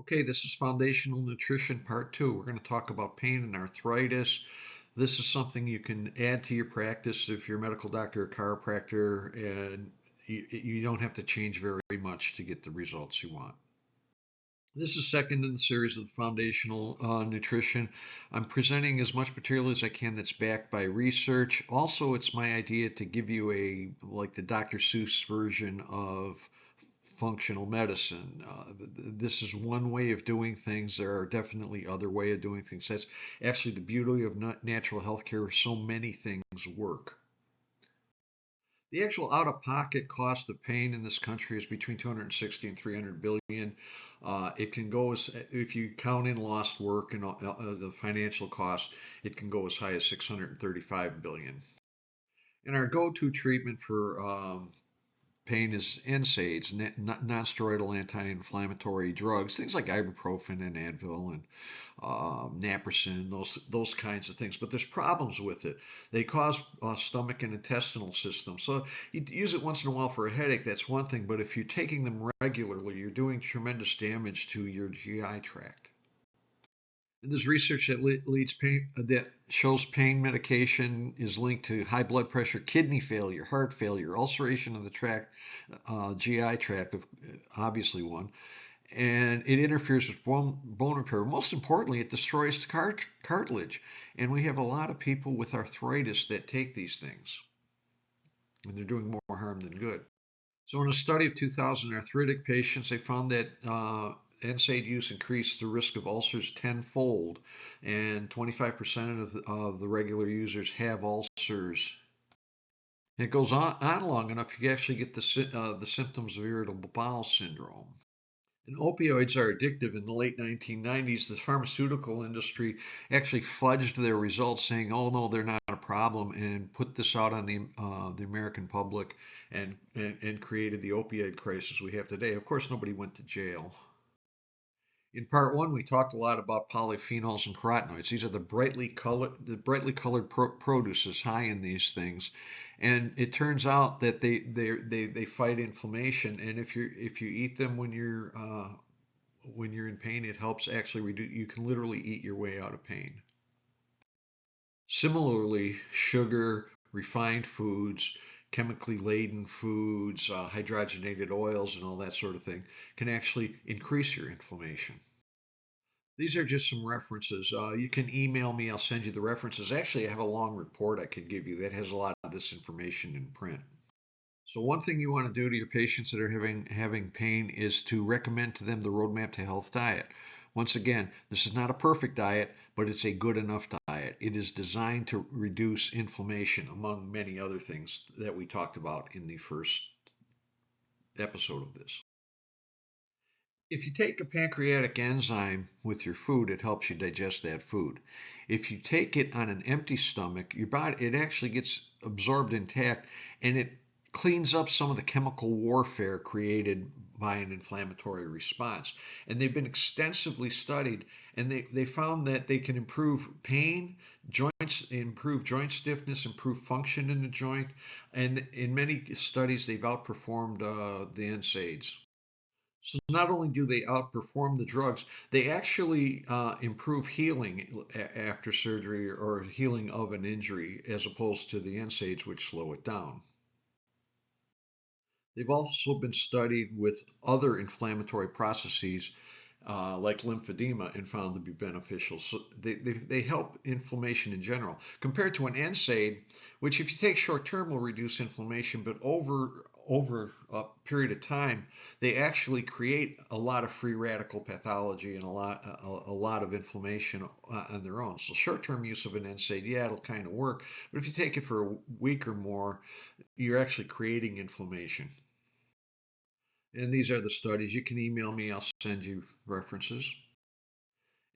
Okay, this is Foundational Nutrition Part 2. We're going to talk about pain and arthritis. This is something you can add to your practice if you're a medical doctor or chiropractor, and you don't have to change very much to get the results you want. This is second in the series of foundational nutrition. I'm presenting as much material as I can that's backed by research. Also, it's my idea to give you like the Dr. Seuss version of functional medicine. This is one way of doing things. There are definitely other way of doing things. That's actually the beauty of natural healthcare. So many things work. The actual out-of-pocket cost of pain in this country is between 260 and 300 billion. It can go as, if you count in lost work and the financial cost, it can go as high as 635 billion. And our go-to treatment for pain is NSAIDs, non-steroidal anti-inflammatory drugs, things like ibuprofen and Advil and naproxen, those kinds of things. But there's problems with it. They cause stomach and intestinal systems. So you use it once in a while for a headache, that's one thing. But if you're taking them regularly, you're doing tremendous damage to your GI tract. And there's research that shows pain medication is linked to high blood pressure, kidney failure, heart failure, ulceration of the GI tract, obviously one, and it interferes with bone repair. Most importantly, it destroys the cartilage, and we have a lot of people with arthritis that take these things, and they're doing more harm than good. So in a study of 2,000 arthritic patients, they found that NSAID use increased the risk of ulcers tenfold, and 25% of the regular users have ulcers. And it goes on long enough, you actually get the symptoms of irritable bowel syndrome. And opioids are addictive. In the late 1990s, the pharmaceutical industry actually fudged their results, saying, "Oh no, they're not a problem," and put this out on the American public, and created the opioid crisis we have today. Of course, nobody went to jail. In part one, we talked a lot about polyphenols and carotenoids. These are the brightly colored produces high in these things, and it turns out that they fight inflammation. And if you eat them when you're in pain, it helps actually reduce. You can literally eat your way out of pain. Similarly, sugar, refined foods, chemically laden foods, hydrogenated oils, and all that sort of thing can actually increase your inflammation. These are just some references. You can email me, I'll send you the references. Actually, I have a long report I could give you that has a lot of this information in print. So one thing you want to do to your patients that are having pain is to recommend to them the Roadmap to Health diet. Once again, this is not a perfect diet, but it's a good enough diet. It is designed to reduce inflammation, among many other things that we talked about in the first episode of this. If you take a pancreatic enzyme with your food, it helps you digest that food. If you take it on an empty stomach, your body, it actually gets absorbed intact, and it cleans up some of the chemical warfare created by an inflammatory response. And they've been extensively studied, and they found that they can improve pain, improve joint stiffness, improve function in the joint, and in many studies they've outperformed the NSAIDs. So not only do they outperform the drugs, they actually improve healing after surgery or healing of an injury, as opposed to the NSAIDs, which slow it down. They've also been studied with other inflammatory processes like lymphedema, and found to be beneficial. So they help inflammation in general. Compared to an NSAID, which if you take short term will reduce inflammation, but over a period of time, they actually create a lot of free radical pathology and a lot of inflammation on their own. So short term use of an NSAID, yeah, it'll kind of work, but if you take it for a week or more, you're actually creating inflammation. And these are the studies. You can email me, I'll send you references.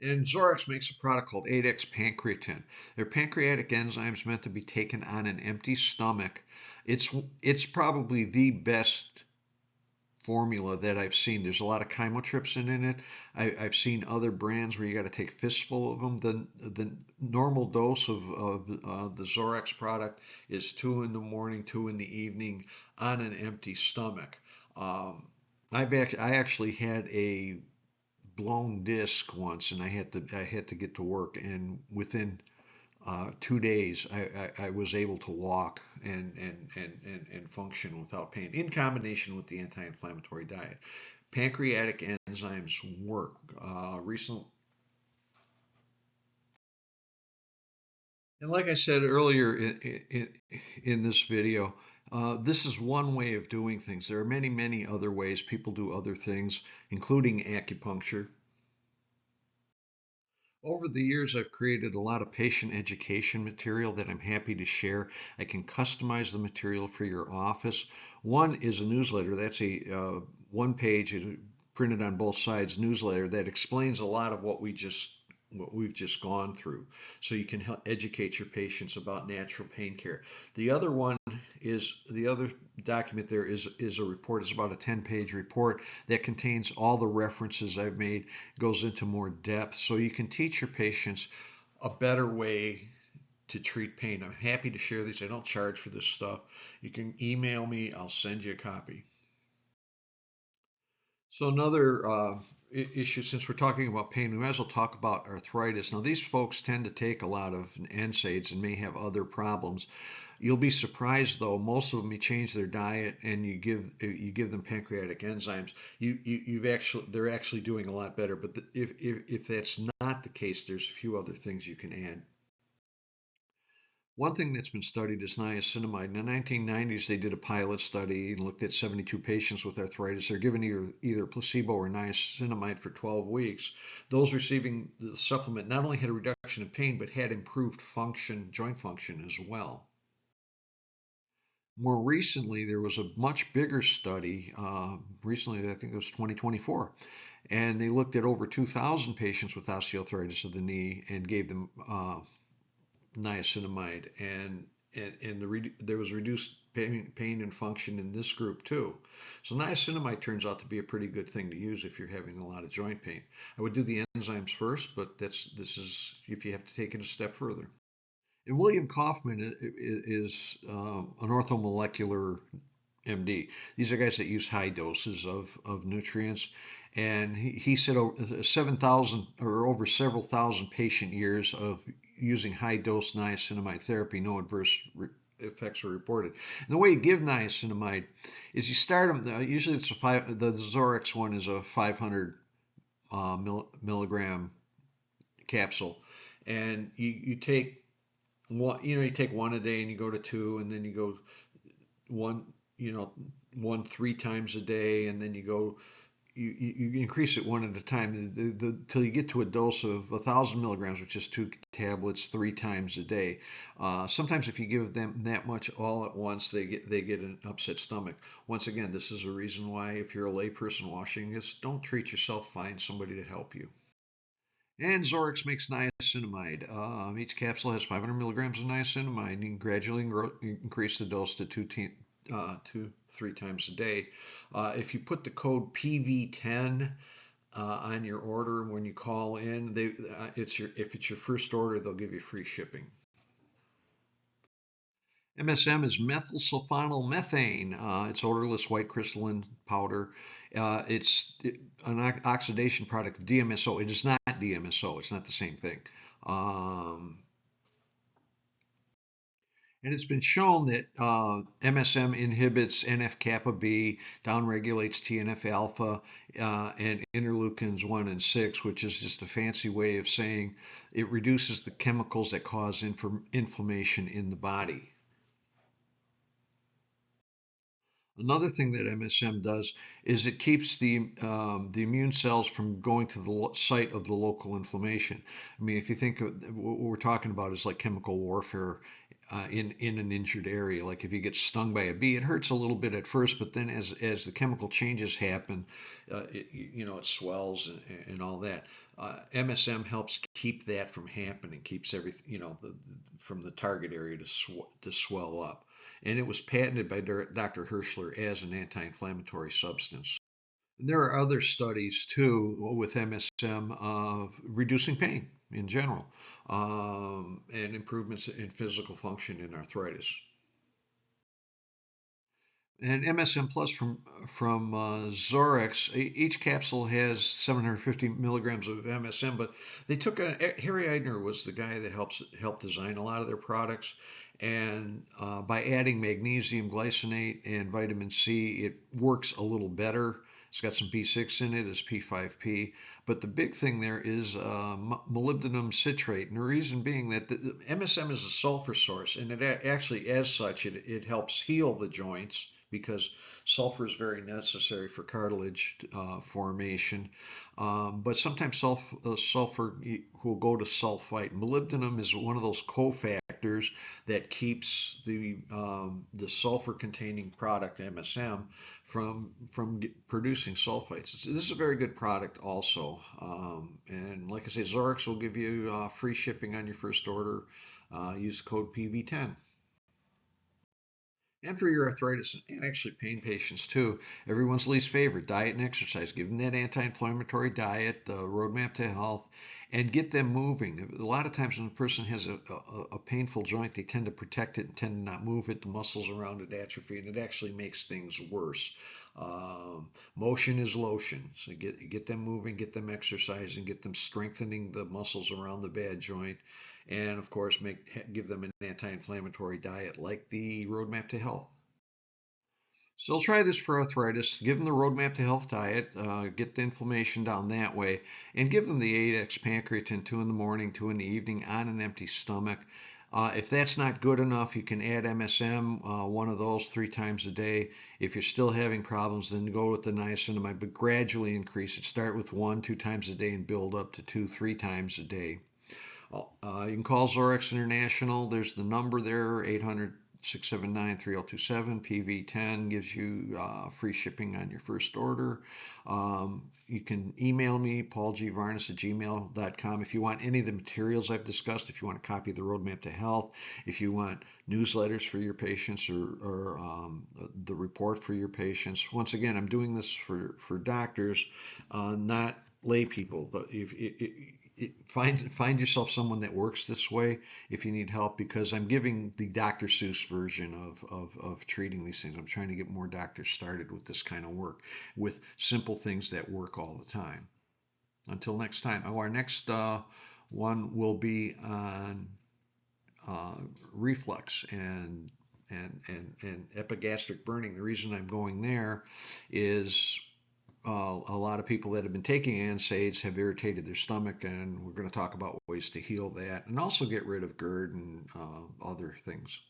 And Zorex makes a product called 8X Pancreatin. They're pancreatic enzymes meant to be taken on an empty stomach. It's probably the best formula that I've seen. There's a lot of chymotrypsin in it. I've seen other brands where you got to take a fistful of them. The normal dose of the Zorex product is 2 in the morning, 2 in the evening on an empty stomach. I actually had a blown disc once, and I had to get to work, and within 2 days, I was able to walk and function without pain in combination with the anti-inflammatory diet. Pancreatic enzymes work. And like I said earlier in this video, this is one way of doing things. There are many, many other ways people do other things, including acupuncture. Over the years, I've created a lot of patient education material that I'm happy to share. I can customize the material for your office. One is a newsletter. That's a one page printed on both sides newsletter that explains a lot of what we've just gone through, so you can help educate your patients about natural pain care. The other document there is a report. It's about a 10-page report that contains all the references I've made, goes into more depth, so you can teach your patients a better way to treat pain. I'm happy to share these. I don't charge for this stuff. You can email me, I'll send you a copy. So another issue, since we're talking about pain, we might as well talk about arthritis. Now, these folks tend to take a lot of NSAIDs and may have other problems. You'll be surprised, though, most of them, you change their diet and you give them pancreatic enzymes. They're actually doing a lot better. But if that's not the case, there's a few other things you can add. One thing that's been studied is niacinamide. In the 1990s, they did a pilot study and looked at 72 patients with arthritis. They're given either placebo or niacinamide for 12 weeks. Those receiving the supplement not only had a reduction in pain, but had improved function, joint function as well. More recently, there was a much bigger study. Recently, I think it was 2024, and they looked at over 2,000 patients with osteoarthritis of the knee and gave them niacinamide, and there was reduced pain and function in this group too. So niacinamide turns out to be a pretty good thing to use if you're having a lot of joint pain. I would do the enzymes first, but this is if you have to take it a step further. And William Kaufman is an orthomolecular MD. These are guys that use high doses of nutrients. And he said over 7,000 or over several thousand patient years of using high dose niacinamide therapy, no adverse effects were reported. And the way you give niacinamide is you start them, usually the Zorex one is a 500 milligram capsule. And you take one, you take one a day and you go to two, and then you go one, one 3 times a day, and then you increase it one at a time till you get to a dose of 1,000 milligrams, which is 2 tablets 3 times a day. Sometimes if you give them that much all at once, they get an upset stomach. Once again, this is a reason why if you're a layperson watching this, don't treat yourself. Find somebody to help you. And Zorex makes niacinamide. Each capsule has 500 milligrams of niacinamide, and you can gradually increase the dose to 3 times a day. If you put the code PV10 on your order when you call in, if it's your first order, they'll give you free shipping. MSM is methylsulfonylmethane. It's odorless white crystalline powder. It's an oxidation product of DMSO. It is not DMSO. It's not the same thing. And it's been shown that MSM inhibits NF-kappa B, downregulates TNF alpha, and interleukins 1 and 6, which is just a fancy way of saying it reduces the chemicals that cause inflammation in the body. Another thing that MSM does is it keeps the immune cells from going to the site of the local inflammation. I mean, if you think of what we're talking about is like chemical warfare in an injured area. Like if you get stung by a bee, it hurts a little bit at first, but then as the chemical changes happen, it swells and all that. MSM helps keep that from happening, keeps everything, from the target area to swell up. And it was patented by Dr. Hirschler as an anti-inflammatory substance. And there are other studies too with MSM reducing pain in general and improvements in physical function in arthritis. And MSM Plus from Zorex, each capsule has 750 milligrams of MSM, but they took Harry Eidner was the guy that helped design a lot of their products, and by adding magnesium glycinate and vitamin C, it works a little better. It's got some B6 in it, it's P5P, but the big thing there is molybdenum citrate, and the reason being that the MSM is a sulfur source, and it actually, as such, it helps heal the joints because sulfur is very necessary for cartilage formation. But sometimes sulfur will go to sulfite. Molybdenum is one of those cofactors that keeps the sulfur-containing product MSM from producing sulfites. This is a very good product also. And like I say, Zorex will give you free shipping on your first order. Use code PV10. And for your arthritis and actually pain patients too, everyone's least favorite, diet and exercise. Give them that anti-inflammatory diet, the roadmap to health, and get them moving. A lot of times when a person has a painful joint, they tend to protect it and tend to not move it. The muscles around it atrophy, and it actually makes things worse. Motion is lotion. So get them moving, get them exercising, get them strengthening the muscles around the bad joint, and of course give them an anti-inflammatory diet like the roadmap to health. So try this for arthritis. Give them the roadmap to health diet, get the inflammation down that way, and give them the 8x pancreatin 2 in the morning, 2 in the evening on an empty stomach. If that's not good enough, you can add MSM, one of those 3 times a day. If you're still having problems, then go with the niacinamide, but gradually increase it. Start with 1, 2 times a day and build up to 2, 3 times a day. You can call Zorex International. There's the number there, 800-679-3027. PV10 gives you free shipping on your first order. You can email me, paulgvarnes@gmail.com. If you want any of the materials I've discussed, if you want a copy of the Roadmap to Health, if you want newsletters for your patients or the report for your patients. Once again, I'm doing this for doctors, not lay people, but find yourself someone that works this way if you need help, because I'm giving the Dr. Seuss version of treating these things. I'm trying to get more doctors started with this kind of work, with simple things that work all the time. Until next time. Our next one will be on reflux and epigastric burning. The reason I'm going there is a lot of people that have been taking NSAIDs have irritated their stomach, and we're going to talk about ways to heal that and also get rid of GERD and other things.